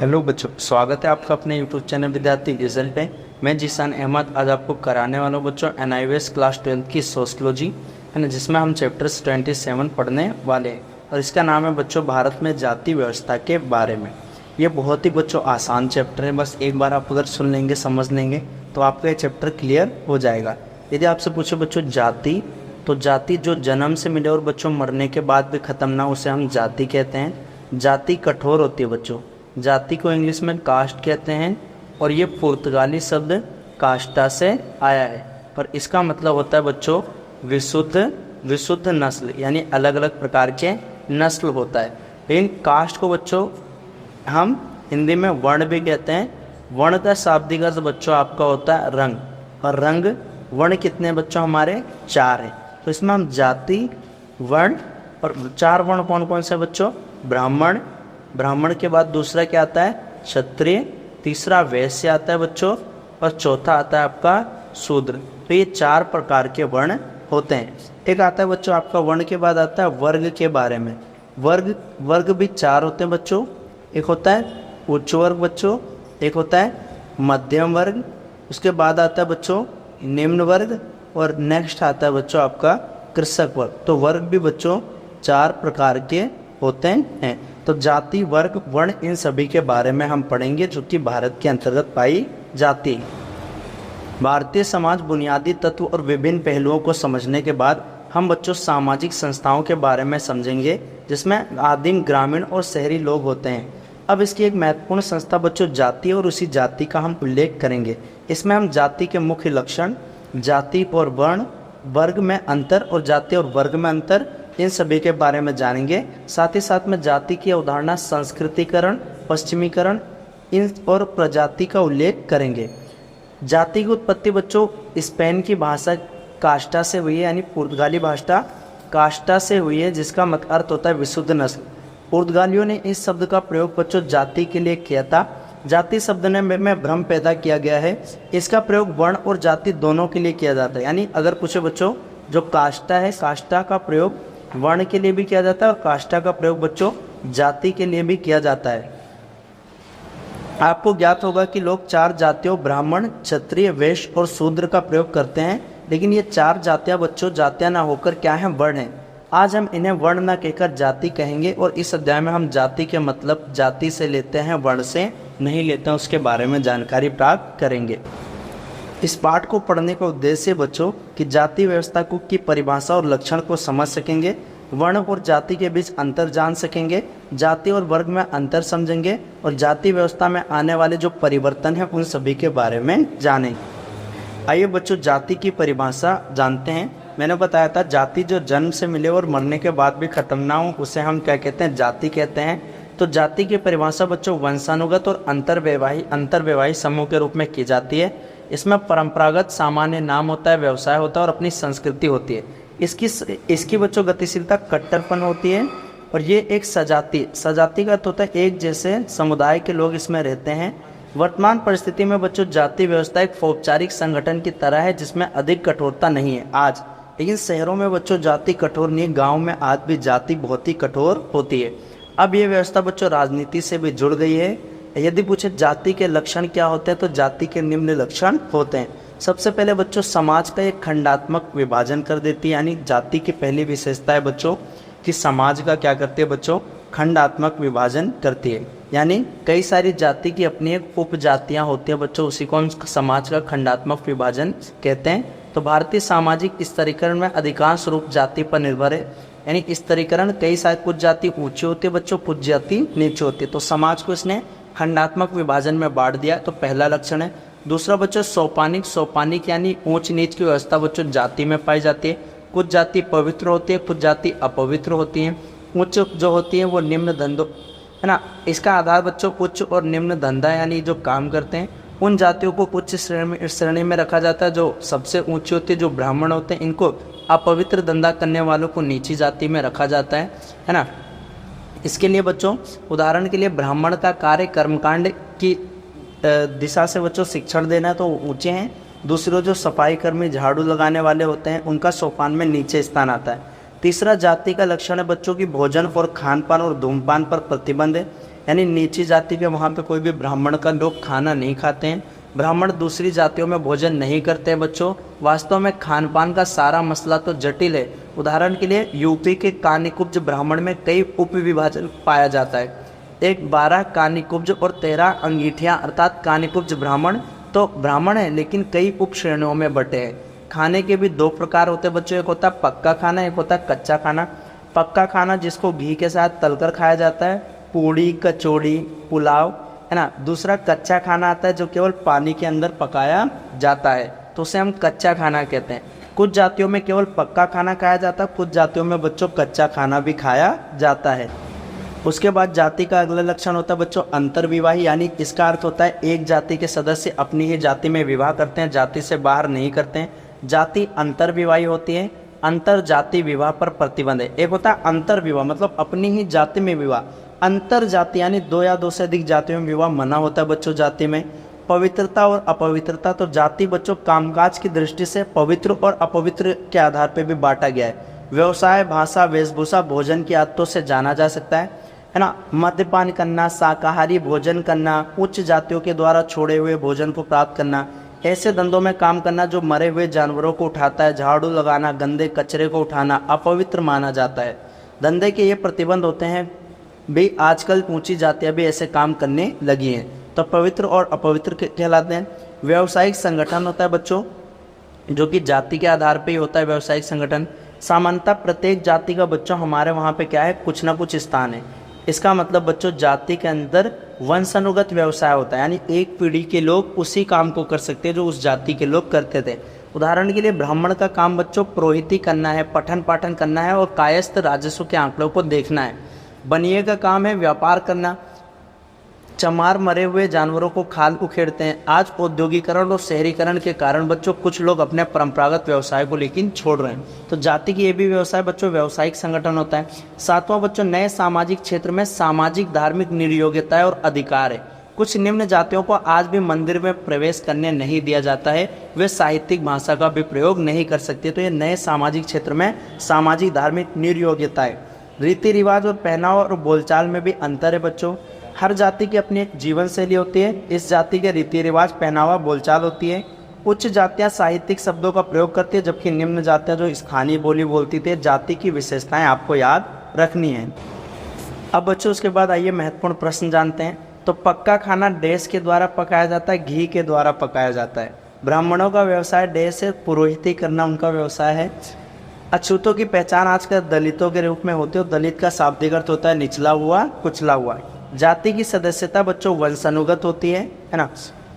Hello बच्चों, स्वागत है आपका अपने यूट्यूब चैनल विद्यार्थी रिजल्ट पे। मैं जीसान अहमद आज आपको कराने वाला हूँ बच्चों NIOS क्लास 12 की सोशलॉजी है ना, जिसमें हम चैप्टर्स 27 पढ़ने वाले हैं और इसका नाम है बच्चों भारत में जाति व्यवस्था के बारे में। ये बहुत ही बच्चों आसान चैप्टर है, बस एक बार आप अगर सुन लेंगे समझ लेंगे तो आपका ये चैप्टर क्लियर हो जाएगा। यदि आपसे पूछो बच्चों जाति, तो जाति जो जन्म से मिले और बच्चों मरने के बाद भी ख़त्म ना, उसे हम जाति कहते हैं। जाति कठोर होती है बच्चों, जाति को इंग्लिश में कास्ट कहते हैं और ये पुर्तगाली शब्द कास्टा से आया है, पर इसका मतलब होता है बच्चों विशुद्ध नस्ल, यानी अलग अलग प्रकार के नस्ल होता है। लेकिन कास्ट को बच्चों हम हिंदी में वर्ण भी कहते हैं। वर्ण का शाब्दिक अर्थ बच्चों आपका होता है रंग, और रंग वर्ण कितने बच्चों हमारे 4 हैं। तो इसमें हम जाति, वर्ण और 4 वर्ण कौन कौन से बच्चों? ब्राह्मण के बाद दूसरा क्या आता है? क्षत्रिय, तीसरा वैश्य आता है बच्चों, और चौथा आता है आपका शूद्र। तो ये 4 प्रकार के वर्ण होते हैं। एक आता है बच्चों आपका वर्ण के बाद आता है वर्ग के बारे में। वर्ग भी 4 होते हैं बच्चों। एक होता है उच्च वर्ग बच्चों, एक होता है मध्यम वर्ग, उसके बाद आता है बच्चों निम्न वर्ग, और नेक्स्ट आता है बच्चों आपका कृषक वर्ग। तो वर्ग भी बच्चों 4 प्रकार के होते हैं। तो जाति, वर्ग, वर्ण, इन सभी के बारे में हम पढ़ेंगे जो कि भारत के अंतर्गत पाई जाती है। भारतीय समाज बुनियादी तत्व और विभिन्न पहलुओं को समझने के बाद हम बच्चों सामाजिक संस्थाओं के बारे में समझेंगे, जिसमें आदिम, ग्रामीण और शहरी लोग होते हैं। अब इसकी एक महत्वपूर्ण संस्था बच्चों जाति और उसी जाति का हम उल्लेख करेंगे। इसमें हम जाति के मुख्य लक्षण, जाति और वर्ण, वर्ग में अंतर और जाति और वर्ग में अंतर, इन सभी के बारे में जानेंगे। साथ ही साथ में जाति की अवधारणा, संस्कृतिकरण, पश्चिमीकरण, इन और प्रजाति का उल्लेख करेंगे। जाति की उत्पत्ति बच्चों स्पेन की भाषा कास्टा से हुई है, यानी पुर्तगाली भाषा कास्टा से हुई है, जिसका अर्थ होता है विशुद्ध नस्ल। पुर्तगालियों ने इस शब्द का प्रयोग बच्चों जाति के लिए किया था। जाति शब्द ने में भ्रम पैदा किया गया है। इसका प्रयोग वर्ण और जाति दोनों के लिए किया जाता है। यानी अगर पूछे बच्चों जो कास्टा है, कास्टा का प्रयोग वर्ण के लिए भी किया जाता है और कास्टा का प्रयोग बच्चों जाति के लिए भी किया जाता है। आपको ज्ञात होगा कि लोग 4 जातियों ब्राह्मण, क्षत्रिय, वैश्य और शूद्र का प्रयोग करते हैं, लेकिन ये 4 जातियां बच्चों जातियां ना होकर क्या हैं? वर्ण हैं। आज हम इन्हें वर्ण ना कहकर जाति कहेंगे, और इस अध्याय में हम जाति के मतलब जाति से लेते हैं, वर्ण से नहीं लेते हैं, उसके बारे में जानकारी प्राप्त करेंगे। इस पाठ को पढ़ने का उद्देश्य बच्चों कि जाति व्यवस्था को की परिभाषा और लक्षण को समझ सकेंगे, वर्ण और जाति के बीच अंतर जान सकेंगे, जाति और वर्ग में अंतर समझेंगे, और जाति व्यवस्था में आने वाले जो परिवर्तन हैं उन सभी के बारे में जानेंगे। आइए बच्चों जाति की परिभाषा जानते हैं। मैंने बताया था जाति जो जन्म से मिले और मरने के बाद भी खत्म ना हो, उसे हम क्या कहते हैं? जाति कहते हैं। तो जाति की परिभाषा बच्चों वंशानुगत और अंतर्वैवाहिक समूह के रूप में की जाती है। इसमें परंपरागत सामान्य नाम होता है, व्यवसाय होता है और अपनी संस्कृति होती है। इसकी बच्चों गतिशीलता, कट्टरपन होती है, और ये एक सजाति का अर्थ होता है एक जैसे समुदाय के लोग इसमें रहते हैं। वर्तमान परिस्थिति में बच्चों जाति व्यवस्था एक औपचारिक संगठन की तरह है, जिसमें अधिक कठोरता नहीं है आज। लेकिन शहरों में बच्चों जाति कठोर नहीं है, गाँव में आज भी जाति बहुत ही कठोर होती है। अब ये व्यवस्था बच्चों राजनीति से भी जुड़ गई है। यदि पूछे जाति के लक्षण क्या होते हैं, तो जाति के निम्न लक्षण होते हैं। सबसे पहले बच्चों समाज का एक खंडात्मक विभाजन कर देती है, यानी जाति की पहली विशेषता है बच्चों कि समाज का क्या करती है बच्चों? खंडात्मक विभाजन करती है। यानी कई सारी जाति की अपनी एक उपजातियां होती हैं बच्चों, उसी को हम समाज का खंडात्मक विभाजन कहते हैं। तो भारतीय सामाजिक स्तरीकरण में अधिकांश रूप जाति पर निर्भर है, यानी स्तरीकरण कई सारी कुछ जाति ऊंची होती है बच्चों, कुछ जाति नीचे होती है। तो समाज को इसने खंडात्मक विभाजन में बांट दिया, तो पहला लक्षण है। दूसरा बच्चों सोपानिक यानी ऊंच नीच की व्यवस्था बच्चों जाति में पाई जाती है। कुछ जाति पवित्र होती है, कुछ जाति अपवित्र होती हैं। उच्च जो होती है वो निम्न धंधों है ना, इसका आधार बच्चों उच्च और निम्न धंधा यानी जो काम करते हैं उन जातियों को उच्च श्रेणी में रखा जाता है। जो सबसे ऊंची होती है, जो ब्राह्मण होते हैं, इनको अपवित्र धंधा करने वालों को नीची जाति में रखा जाता है ना। इसके लिए बच्चों उदाहरण के लिए ब्राह्मण का कार्य कर्मकांड की दिशा से बच्चों शिक्षण देना, तो ऊंचे हैं। दूसरे जो सफाई कर्मी, झाड़ू लगाने वाले होते हैं, उनका सोपान में नीचे स्थान आता है। तीसरा जाति का लक्षण है बच्चों की भोजन और खान पान और धूमपान पर प्रतिबंध है। यानी नीची जाति के वहाँ पे कोई भी ब्राह्मण का लोग खाना नहीं खाते हैं। ब्राह्मण दूसरी जातियों में भोजन नहीं करते हैं बच्चों। वास्तव में खान पान का सारा मसला तो जटिल है। उदाहरण के लिए यूपी के कानिकुब्ज ब्राह्मण में कई उप विभाजन पाया जाता है। एक 12 कानिकुब्ज और 13 अंगीठियाँ अर्थात कानिकुब्ज ब्राह्मण तो ब्राह्मण है लेकिन कई उप श्रेणियों में बटे हैं। खाने के भी 2 प्रकार होते हैं बच्चों, एक होता है पक्का खाना, एक होता है कच्चा खाना। पक्का खाना जिसको घी के साथ तलकर खाया जाता है, पूड़ी, कचौड़ी, पुलाव, है ना। दूसरा कच्चा खाना आता है जो केवल पानी के अंदर पकाया जाता है, तो उसे हम कच्चा खाना कहते हैं। कुछ जातियों में केवल पक्का खाना खाया जाता है, कुछ जातियों में बच्चों कच्चा खाना भी खाया जाता है। उसके बाद जाति का अगला लक्षण होता है बच्चों अंतर्विवाही, यानी इसका अर्थ होता है एक जाति के सदस्य अपनी ही जाति में विवाह करते हैं, जाति से बाहर नहीं करते हैं। जाति अंतर्विवाही होती है। अंतर जाति विवाह पर प्रतिबंध है। एक होता है अंतर्विवाह मतलब अपनी ही जाति में विवाह। अंतर जाति यानी 2 या 2 से अधिक जातियों में विवाह मना होता है बच्चों जाति में। पवित्रता और अपवित्रता, तो जाति बच्चों कामकाज की दृष्टि से पवित्र और अपवित्र के आधार पर भी बांटा गया है। व्यवसाय, भाषा, वेशभूषा, भोजन की आदतों से जाना जा सकता है ना। मद्यपान करना, शाकाहारी भोजन करना, उच्च जातियों के द्वारा छोड़े हुए भोजन को प्राप्त करना, ऐसे धंधों में काम करना जो मरे हुए जानवरों को उठाता है, झाड़ू लगाना, गंदे कचरे को उठाना अपवित्र माना जाता है। धंधे के ये प्रतिबंध होते हैं भी। आजकल ऊंची जातियां भी ऐसे काम करने लगी हैं, तो पवित्र और अपवित्र कहलाते हैं। व्यावसायिक संगठन होता है बच्चों जो कि जाति के आधार पर ही होता है। व्यावसायिक संगठन सामान्यतः प्रत्येक जाति का बच्चों हमारे वहाँ पे क्या है, कुछ ना कुछ स्थान है। इसका मतलब बच्चों जाति के अंदर वंशानुगत व्यवसाय होता है, यानी एक पीढ़ी के लोग उसी काम को कर सकते हैं जो उस जाति के लोग करते थे। उदाहरण के लिए ब्राह्मण का काम बच्चों पुरोहिती करना है, पठन पाठन करना है और कायस्थ राजस्व के आंकड़ों को देखना है। बनिए का काम है व्यापार करना। चमार मरे हुए जानवरों को खाल उखेड़ते हैं। आज औद्योगिकरण और शहरीकरण के कारण बच्चों कुछ लोग अपने परंपरागत व्यवसाय को लेकिन छोड़ रहे हैं, तो जाति की ये भी व्यवसाय बच्चों व्यावसायिक संगठन होता है। 7वां बच्चों नए सामाजिक क्षेत्र में सामाजिक धार्मिक निर्योग्यता और अधिकार है। कुछ निम्न जातियों को आज भी मंदिर में प्रवेश करने नहीं दिया जाता है, वे साहित्यिक भाषा का भी प्रयोग नहीं कर सकते। तो ये नए सामाजिक क्षेत्र में सामाजिक धार्मिक निर्योग्यता है। रीति रिवाज और पहनावा और बोलचाल में भी अंतर है बच्चों। हर जाति की अपनी एक जीवन शैली होती है। इस जाति के रीति रिवाज, पहनावा, बोलचाल होती है। उच्च जातियां साहित्यिक शब्दों का प्रयोग करती है, जबकि निम्न जातियां जो स्थानीय बोली बोलती थी। जाति की विशेषताएं आपको याद रखनी है। अब बच्चों उसके बाद आइए महत्वपूर्ण प्रश्न जानते हैं। तो पक्का खाना डैश के द्वारा पकाया जाता है, घी के द्वारा पकाया जाता है। ब्राह्मणों का व्यवसाय डैश है, पुरोहिती करना उनका व्यवसाय है। अछूतों की पहचान आजकल दलितों के रूप में होती है। दलित का शाब्दिक अर्थ होता है निचला हुआ, कुचला हुआ। जाति की सदस्यता बच्चों वंशानुगत होती है ना।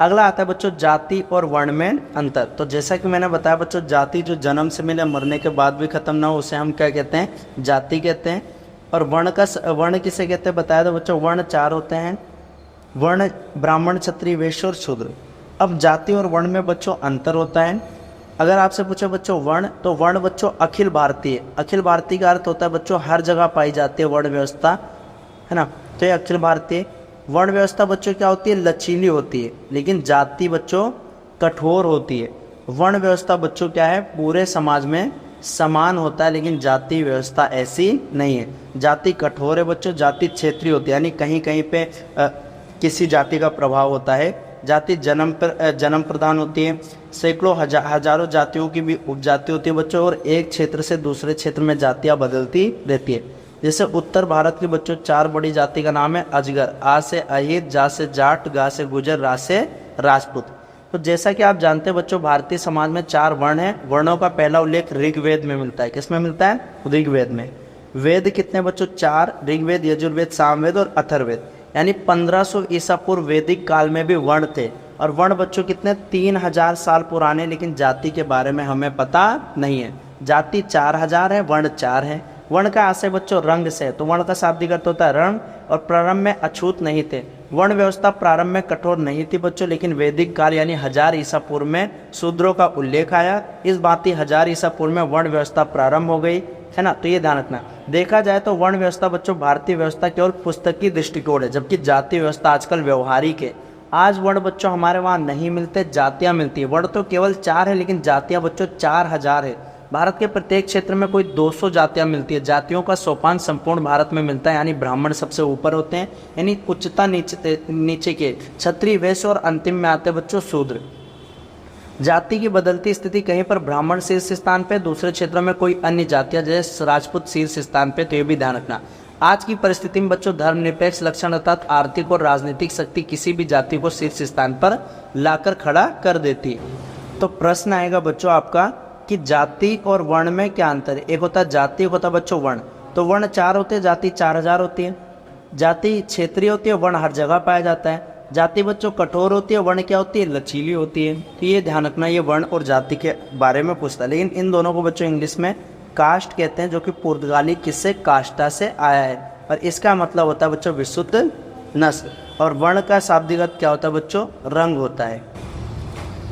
अगला आता है बच्चों जाति और वर्ण में अंतर। तो जैसा कि मैंने बताया बच्चों, जाति जो जन्म से मिले मरने के बाद भी खत्म ना हो उसे हम क्या कहते हैं, जाति कहते हैं। और वर्ण किसे कहते हैं बताया। तो बच्चों वर्ण 4 होते हैं, वर्ण ब्राह्मण, क्षत्रिय, वैश्य और शूद्र। अब जाति और वर्ण में बच्चों अंतर होता है। अगर आपसे पूछे बच्चों वर्ण, तो वर्ण बच्चों अखिल भारतीय। अखिल भारतीय का अर्थ होता है बच्चों हर जगह पाई जाती है वर्ण व्यवस्था, है ना। तो ये अखिल भारतीय। वर्ण व्यवस्था बच्चों क्या होती है, लचीली होती है, लेकिन जाति बच्चों कठोर होती है। वर्ण व्यवस्था बच्चों क्या है, पूरे समाज में समान होता है, लेकिन जाति व्यवस्था ऐसी नहीं है। जाति कठोर है बच्चों, जाति क्षेत्रीय होती है, यानी कहीं कहीं पे किसी जाति का प्रभाव होता है। जाति जन्म प्रदान होती है। सैकड़ों हजारों जातियों की भी उपजाति होती है बच्चों, और एक क्षेत्र से दूसरे क्षेत्र में जातियाँ बदलती रहती है। जैसे उत्तर भारत के बच्चों 4 बड़ी जाति का नाम है अजगर, आ से अहिर, जा से जाट, गा से गुजर, रा से राजपूत। तो जैसा कि आप जानते हैं बच्चों, भारतीय समाज में 4 वर्ण हैं। वर्णों का पहला उल्लेख ऋग्वेद में मिलता है। किसमें मिलता है, ऋग्वेद में। वेद कितने बच्चों, 4, ऋग्वेद, यजुर्वेद, सामवेद और अथर्ववेद। यानी 1500 ईसा पूर्व वैदिक काल में भी वर्ण थे। और वर्ण बच्चों कितने, 3000 साल पुराने, लेकिन जाति के बारे में हमें पता नहीं है। जाति 4000 है, वर्ण 4 है। वर्ण का आशय बच्चों रंग से, तो वर्ण का शाब्दिक अर्थ होता है रंग, और प्रारंभ में अछूत नहीं थे। वर्ण व्यवस्था प्रारंभ में कठोर नहीं थी बच्चों, लेकिन वैदिक काल यानी 1000 ईसा पूर्व में शूद्रों का उल्लेख आया। इस बात 1000 ईसा पूर्व में वर्ण व्यवस्था प्रारंभ हो गई, है ना। तो ये ध्यान रखना। देखा जाए तो वर्ण व्यवस्था बच्चों भारतीय व्यवस्था केवल पुस्तकी दृष्टिकोण है, जबकि जाति व्यवस्था आजकल व्यवहारिक है। आज वर्ण बच्चों हमारे वहाँ नहीं मिलते, जातियाँ मिलती है। वर्ण तो केवल 4 है, लेकिन जातियाँ बच्चों 4000 है। भारत के प्रत्येक क्षेत्र में कोई 200 जातियां मिलती है। जातियों का सोपान संपूर्ण भारत में मिलता है, यानी ब्राह्मण सबसे ऊपर होते हैं, यानी उच्चता नीचे के क्षत्रिय, वैश्य और अंतिम में आते हैं बच्चों शूद्र। जाति की बदलती स्थिति, कहीं पर ब्राह्मण शीर्ष स्थान पे, दूसरे क्षेत्रों में कोई अन्य जातियां जैसे राजपूत शीर्ष स्थान पे, तो ये भी ध्यान रखना। आज की परिस्थिति में बच्चों धर्मनिरपेक्ष लक्षण अर्थात आर्थिक और राजनीतिक शक्ति किसी भी जाति को शीर्ष स्थान पर लाकर खड़ा कर देती है। तो प्रश्न आएगा बच्चों आपका कि जाति और वर्ण में क्या अंतर है। एक होता है जाति, एक होता है बच्चों वर्ण। तो वर्ण 4 होते हैं, जाति 4000 होती है। जाति क्षेत्रीय होती है, वर्ण हर जगह पाया जाता है। जाति बच्चों कठोर होती है, वर्ण क्या होती है, लचीली होती है। तो ये ध्यान रखना, ये वर्ण और जाति के बारे में पूछता है। लेकिन इन दोनों को बच्चों इंग्लिश में कास्ट कहते हैं, जो कि पुर्तगाली किससे, कास्टा से आया है, और इसका मतलब होता है बच्चों विशुद्ध नस्ल। और वर्ण का शाब्दिक अर्थ क्या होता है बच्चों, रंग होता है।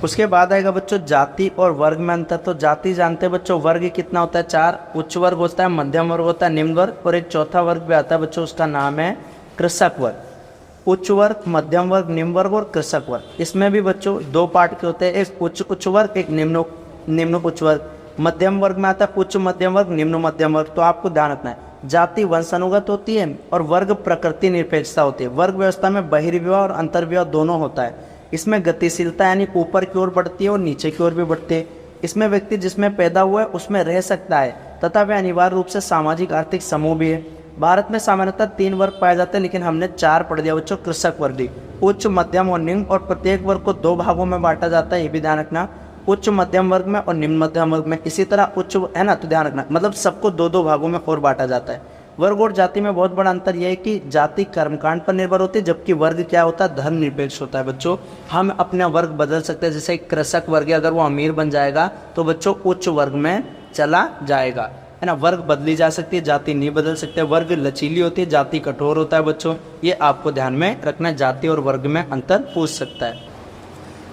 उसके बाद आएगा बच्चों जाति और वर्ग में अंतर। तो जाति जानते हैं बच्चों, वर्ग कितना होता है, 4। उच्च वर्ग होता है, मध्यम वर्ग होता है, निम्न वर्ग, और एक चौथा वर्ग भी आता है बच्चों, उसका नाम है कृषक वर्ग। उच्च वर्ग, मध्यम वर्ग, निम्न वर्ग और कृषक वर्ग। इसमें भी बच्चों 2 पार्ट के होते हैं, एक उच्च वर्ग, एक निम्न उच्च वर्ग। मध्यम वर्ग में आता है उच्च मध्यम वर्ग, निम्न मध्यम वर्ग। तो आपको ध्यान रखना है, जाति वंशानुगत होती है और वर्ग प्रकृति निरपेक्षता होती है। वर्ग व्यवस्था में बहिर्विवाह और अंतर्विवाह दोनों होता है। इसमें गतिशीलता यानी ऊपर की ओर बढ़ती है और नीचे की ओर भी बढ़ती है। इसमें व्यक्ति जिसमें पैदा हुआ है उसमें रह सकता है तथा वह अनिवार्य रूप से सामाजिक आर्थिक समूह भी है। भारत में सामान्यतः 3 वर्ग पाए जाते हैं, लेकिन हमने 4 पढ़ दिया बच्चों, कृषक वर्ग, उच्च मध्यम और निम्न, और प्रत्येक वर्ग को 2 भागों में बांटा जाता है, ये भी ध्यान रखना, उच्च मध्यम वर्ग में और निम्न मध्यम वर्ग में। इसी तरह उच्च है ना, तो ध्यान रखना, मतलब सबको 2-2 भागों में और बांटा जाता है। वर्ग और जाति में बहुत बड़ा अंतर यह है कि जाति कर्मकांड पर निर्भर होती है, जबकि वर्ग क्या होता है, धर्म निरपेक्ष होता है बच्चों। हम अपना वर्ग बदल सकते हैं, जैसे कृषक वर्ग है, अगर वो अमीर बन जाएगा तो बच्चों उच्च वर्ग में चला जाएगा, है ना। वर्ग बदली जा सकती है, जाति नहीं बदल सकते। वर्ग लचीली होती है, जाति कठोर होता है बच्चों, ये आपको ध्यान में रखना है। जाति और वर्ग में अंतर पूछ सकता है।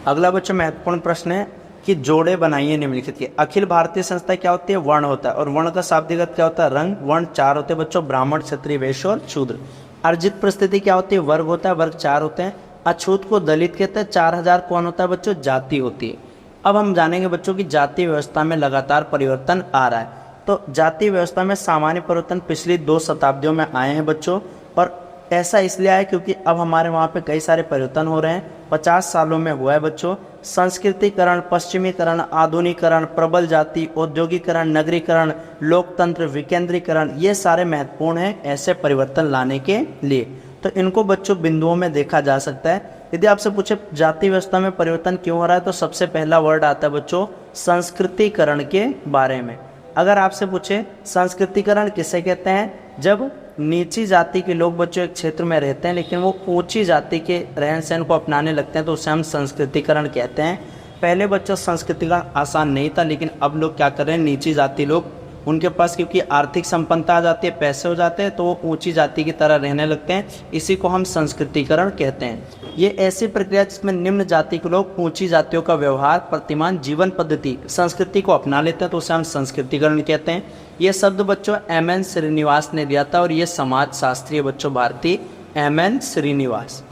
अगला बच्चों महत्वपूर्ण प्रश्न है कि जोड़े बनाइए निम्नलिखित के। अखिल भारतीय संस्था क्या होती है, वर्ण होता है, और वर्ण का शाब्दिक अर्थ क्या होता है, रंग। वर्ण 4 होते हैं बच्चों, ब्राह्मण, क्षत्रिय, वैश्य और शूद्र। अर्जित परिस्थिति क्या होती है, वर्ग होता है, वर्ग 4 होते हैं। अछूत को दलित कहते हैं। 4000 कौन होता है बच्चों, जाति होती है। अब हम जानेंगे बच्चों की जाति व्यवस्था में लगातार परिवर्तन आ रहा है। तो जाति व्यवस्था में सामान्य परिवर्तन पिछली 2 शताब्दियों में आए हैं बच्चों, और ऐसा इसलिए आया क्योंकि अब हमारे वहाँ पे कई सारे परिवर्तन हो रहे हैं। 50 सालों में हुआ है बच्चों। संस्कृतिकरण, पश्चिमीकरण, आधुनिकरण, प्रबल जाति, औद्योगिकरण, नगरीकरण, लोकतंत्र, विकेंद्रीकरण, ये सारे महत्वपूर्ण हैं ऐसे परिवर्तन लाने के लिए। तो इनको बच्चों बिंदुओं में देखा जा सकता है। यदि आपसे पूछे जाति व्यवस्था में परिवर्तन क्यों हो रहा है, तो सबसे पहला वर्ड आता है बच्चों संस्कृतिकरण के बारे में। अगर आपसे पूछे संस्कृतिकरण किसे कहते हैं, जब नीची जाति के लोग बच्चों एक क्षेत्र में रहते हैं लेकिन वो ऊंची जाति के रहन सहन को अपनाने लगते हैं, तो उसे हम संस्कृतिकरण कहते हैं। पहले बच्चों संस्कृति का आसान नहीं था, लेकिन अब लोग क्या कर रहे हैं, नीची जाति लोग, उनके पास क्योंकि आर्थिक संपन्नता आ जाती है, पैसे हो जाते हैं, तो वो ऊंची जाति की तरह रहने लगते हैं। इसी को हम संस्कृतिकरण कहते हैं। ये ऐसी प्रक्रिया जिसमें निम्न जाति के लोग ऊंची जातियों का व्यवहार, प्रतिमान, जीवन पद्धति, संस्कृति को अपना लेते हैं, तो उसे हम संस्कृतिकरण कहते हैं। ये शब्द बच्चों M.N. श्रीनिवास ने दिया था, और ये समाज शास्त्री बच्चों भारतीय M.N. श्रीनिवास।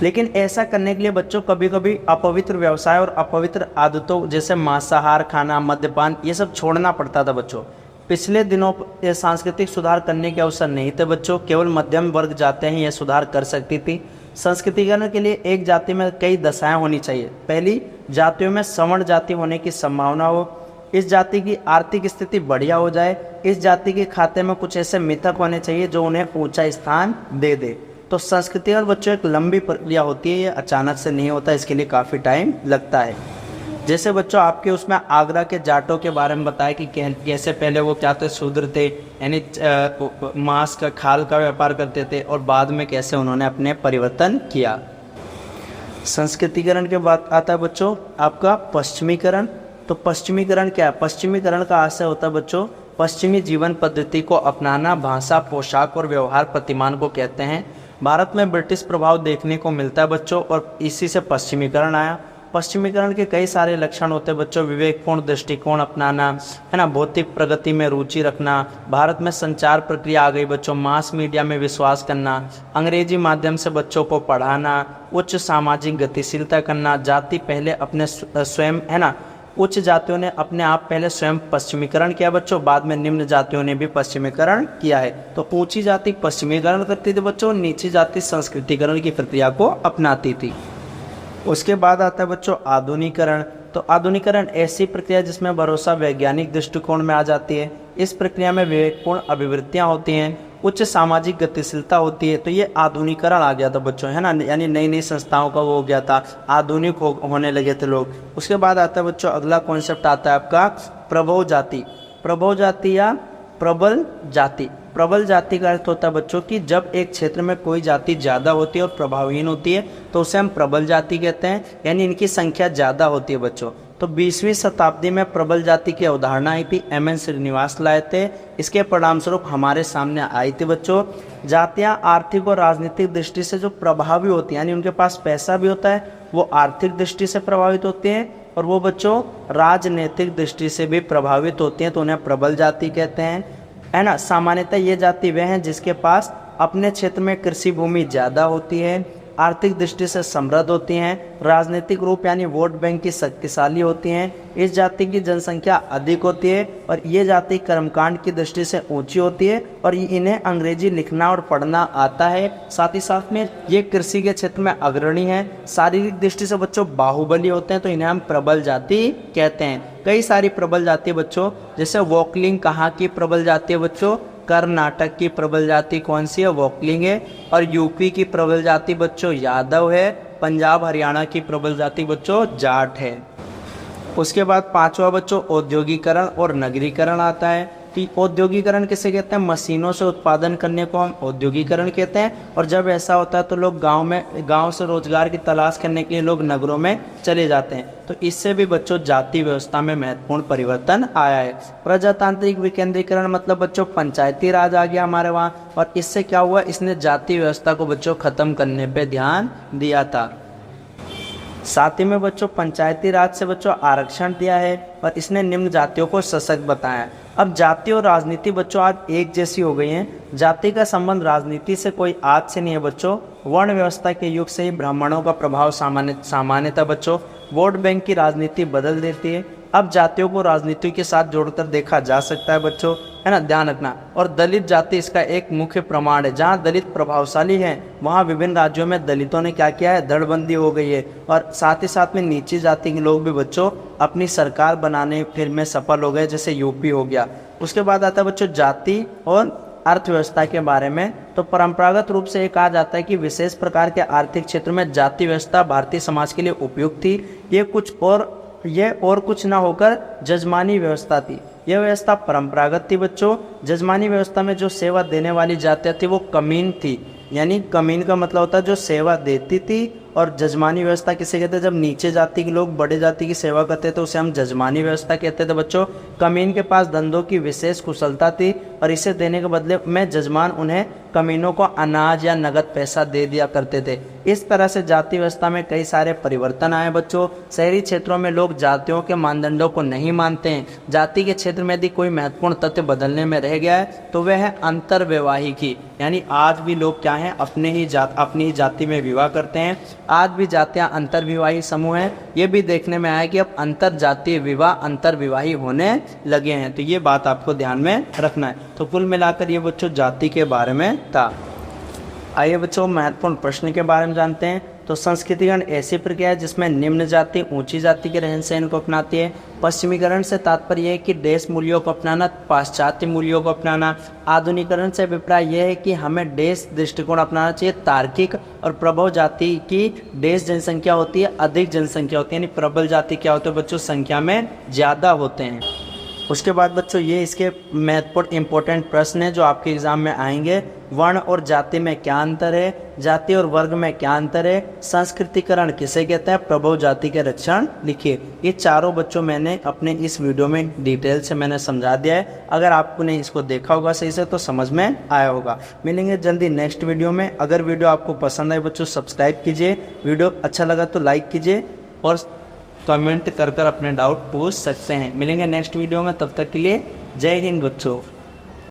लेकिन ऐसा करने के लिए बच्चों कभी कभी अपवित्र व्यवसाय और अपवित्र आदतों जैसे मांसाहार खाना, मद्यपान, ये सब छोड़ना पड़ता था बच्चों। पिछले दिनों ये सांस्कृतिक सुधार करने के अवसर नहीं थे बच्चों, केवल मध्यम वर्ग जातियां ही ये सुधार कर सकती थी। संस्कृतिकरण के लिए एक जाति में कई दशाएं होनी चाहिए। पहली, जातियों में सवर्ण जाति होने की संभावना हो, इस जाति की आर्थिक स्थिति बढ़िया हो जाए, इस जाति के खाते में कुछ ऐसे मिथक होने चाहिए जो उन्हें ऊंचा स्थान दे दे। तो संस्कृतिकरण बच्चों एक लंबी प्रक्रिया होती है, ये अचानक से नहीं होता, इसके लिए काफ़ी टाइम लगता है। जैसे बच्चों आपके उसमें आगरा के जाटों के बारे में बताया कि कैसे पहले वो क्या थे, शूद्र थे, यानी मांस का, खाल का व्यापार करते थे, और बाद में कैसे उन्होंने अपने परिवर्तन किया। संस्कृतिकरण के बाद आता है बच्चों आपका पश्चिमीकरण। तो पश्चिमीकरण क्या है, पश्चिमीकरण का आशय होता है बच्चों पश्चिमी जीवन पद्धति को अपनाना, भाषा, पोशाक और व्यवहार प्रतिमान को कहते हैं। भारत में ब्रिटिश प्रभाव देखने को मिलता है बच्चों, और इसी से पश्चिमीकरण आया। पश्चिमीकरण के कई सारे लक्षण होते हैं बच्चों, विवेकपूर्ण दृष्टिकोण अपनाना, है ना, भौतिक प्रगति में रुचि रखना, भारत में संचार प्रक्रिया आ गई बच्चों, मास मीडिया में विश्वास करना, अंग्रेजी माध्यम से बच्चों को पढ़ाना, उच्च सामाजिक गतिशीलता करना, जाति पहले अपने स्वयं, है ना, उच्च जातियों ने अपने आप पहले स्वयं पश्चिमीकरण किया बच्चों, बाद में निम्न जातियों ने भी पश्चिमीकरण किया है। तो ऊंची जाति पश्चिमीकरण करती थी बच्चों, नीची जाति संस्कृतिकरण की प्रक्रिया को अपनाती थी। उसके बाद आता है बच्चों आधुनिकरण। तो आधुनिकरण ऐसी प्रक्रिया जिसमें भरोसा वैज्ञानिक दृष्टिकोण में आ जाती है। इस प्रक्रिया में विवेकपूर्ण अभिवृत्तियां होती हैं, उच्च सामाजिक गतिशीलता होती है। तो ये आधुनिकरण आ गया था बच्चों, है ना, यानी नई नई संस्थाओं का वो हो गया था, आधुनिक होने लगे थे लोग। उसके बाद आता है बच्चों अगला कॉन्सेप्ट आता है आपका प्रभव जाति। प्रभव जाति या प्रबल जाति। प्रबल जाति का अर्थ होता है बच्चों कि जब एक क्षेत्र में कोई जाति ज़्यादा होती है और प्रभावहीन होती है तो उसे हम प्रबल जाति कहते हैं, यानी इनकी संख्या ज़्यादा होती है बच्चों। तो 20वीं शताब्दी में प्रबल जाति की अवधारणा आई थी, एम एन श्रीनिवास लाए थे। इसके परिणामस्वरूप हमारे सामने आई थी बच्चों जातियां आर्थिक और राजनीतिक दृष्टि से जो प्रभावी होती हैं, यानी उनके पास पैसा भी होता है, वो आर्थिक दृष्टि से प्रभावित होते हैं और वो बच्चों राजनीतिक दृष्टि से भी प्रभावित होती हैं, तो उन्हें प्रबल जाति कहते हैं, है ना। सामान्यतः ये जाति वे हैं जिसके पास अपने क्षेत्र में कृषि भूमि ज़्यादा होती है, आर्थिक दृष्टि से समृद्ध होती हैं, राजनीतिक रूप यानी वोट बैंक की शक्तिशाली होती हैं, इस जाति की जनसंख्या अधिक होती है और ये जाति कर्मकांड की दृष्टि से ऊंची होती है और इन्हें अंग्रेजी लिखना और पढ़ना आता है। साथ ही साथ में ये कृषि के क्षेत्र में अग्रणी है, शारीरिक दृष्टि से बच्चों बाहुबली होते हैं, तो इन्हें हम प्रबल जाति कहते हैं। कई सारी प्रबल जाति बच्चों, जैसे वोकलिंग कहाँ की प्रबल जाति है बच्चों, कर्नाटक की प्रबल जाति कौन सी है, वोकलिंग है। और यूपी की प्रबल जाति बच्चों यादव है। पंजाब हरियाणा की प्रबल जाति बच्चों जाट है। उसके बाद पांचवा बच्चों औद्योगिकरण और नगरीकरण आता है। कि औद्योगिकरण किसे कहते हैं, मशीनों से उत्पादन करने को हम औद्योगिकरण कहते हैं। और जब ऐसा होता है तो लोग गांव से रोजगार की तलाश करने के लिए लोग नगरों में चले जाते हैं। तो इससे भी बच्चों जाति व्यवस्था में महत्वपूर्ण परिवर्तन आया है। प्रजातांत्रिक विकेंद्रीकरण मतलब बच्चों पंचायती राज आ गया हमारे वहाँ, और इससे क्या हुआ, इसने जाति व्यवस्था को बच्चों खत्म करने पे ध्यान दिया था। साथ ही में बच्चों पंचायती राज से बच्चों आरक्षण दिया है और इसने निम्न जातियों को सशक्त बताया। अब जाति और राजनीति बच्चों आज एक जैसी हो गई हैं। जाति का संबंध राजनीति से कोई आज से नहीं है बच्चों, वर्ण व्यवस्था के युग से ही ब्राह्मणों का प्रभाव सामान्यतः बच्चों वोट बैंक की राजनीति बदल देती है। अब जातियों को राजनीति के साथ जोड़कर देखा जा सकता है बच्चों, है ना, ध्यान रखना। और दलित जाति इसका एक मुख्य प्रमाण है। जहाँ दलित प्रभावशाली हैं वहाँ विभिन्न राज्यों में दलितों ने क्या किया है, धड़बंदी हो गई है। और साथ ही साथ में नीची जाति के लोग भी बच्चों अपनी सरकार बनाने फिर में सफल हो गए, जैसे यूपी हो गया। उसके बाद आता है बच्चों जाति और अर्थव्यवस्था के बारे में। तो परंपरागत रूप से ये कहा जाता है कि विशेष प्रकार के आर्थिक क्षेत्र में जाति व्यवस्था भारतीय समाज के लिए उपयुक्त थी। ये और कुछ ना होकर जजमानी व्यवस्था थी। यह व्यवस्था परंपरागत थी बच्चों। जजमानी व्यवस्था में जो सेवा देने वाली जातियाँ थी वो कमीन थी, यानी कमीन का मतलब होता है जो सेवा देती थी। और जजमानी व्यवस्था किसे कहते हैं, जब नीचे जाति के लोग बड़े जाति की सेवा करते थे उसे हम जजमानी व्यवस्था कहते थे बच्चों। कमीन के पास धंधों की विशेष कुशलता थी और इसे देने के बदले में जजमान उन्हें कमीनों को अनाज या नगद पैसा दे दिया करते थे। इस तरह से जाति व्यवस्था में कई सारे परिवर्तन आए बच्चों। शहरी क्षेत्रों में लोग जातियों के मानदंडों को नहीं मानते हैं। जाति के क्षेत्र में यदि कोई महत्वपूर्ण तथ्य बदलने में रह गया है तो वह है अंतर्वैवाहिकी, यानी आज भी लोग क्या हैं, अपनी ही जाति में विवाह करते हैं। आज भी जातियां अंतर्विवाही समूह हैं। ये भी देखने में आया कि अब अंतर जातीय विवाह अंतर्विवाही होने लगे हैं। तो ये बात आपको ध्यान में रखना है। तो कुल मिलाकर ये बच्चों जाति के बारे में था। आइए बच्चों महत्वपूर्ण प्रश्न के बारे में जानते हैं। तो संस्कृतिकरण ऐसी प्रक्रिया है जिसमें निम्न जाति ऊंची जाति के रहन सहन को अपनाती है। पश्चिमीकरण से तात्पर्य है कि देश मूल्यों को अपनाना, पाश्चात्य मूल्यों को अपनाना। आधुनिकरण से अभिप्राय यह है कि हमें देश दृष्टिकोण अपनाना चाहिए तार्किक। और प्रबल जाति की देश जनसंख्या होती है, अधिक जनसंख्या होती है, यानी प्रबल जाति क्या होते हैं बच्चों, संख्या में ज़्यादा होते हैं। उसके बाद बच्चों ये इसके महत्वपूर्ण इंपॉर्टेंट प्रश्न है जो आपके एग्जाम में आएंगे। वर्ण और जाति में क्या अंतर है, जाति और वर्ग में क्या अंतर है, संस्कृतिकरण किसे कहते हैं, प्रभव जाति के लक्षण लिखिए। ये चारों बच्चों मैंने अपने इस वीडियो में डिटेल से मैंने समझा दिया है। अगर आपने इसको देखा होगा सही से तो समझ में आया होगा। मिलेंगे जल्दी नेक्स्ट वीडियो में। अगर वीडियो आपको पसंद आए बच्चों सब्सक्राइब कीजिए, वीडियो अच्छा लगा तो लाइक कीजिए और कमेंट कर अपने डाउट पूछ सकते हैं। मिलेंगे नेक्स्ट वीडियो में, तब तक के लिए जय हिंद बच्चों।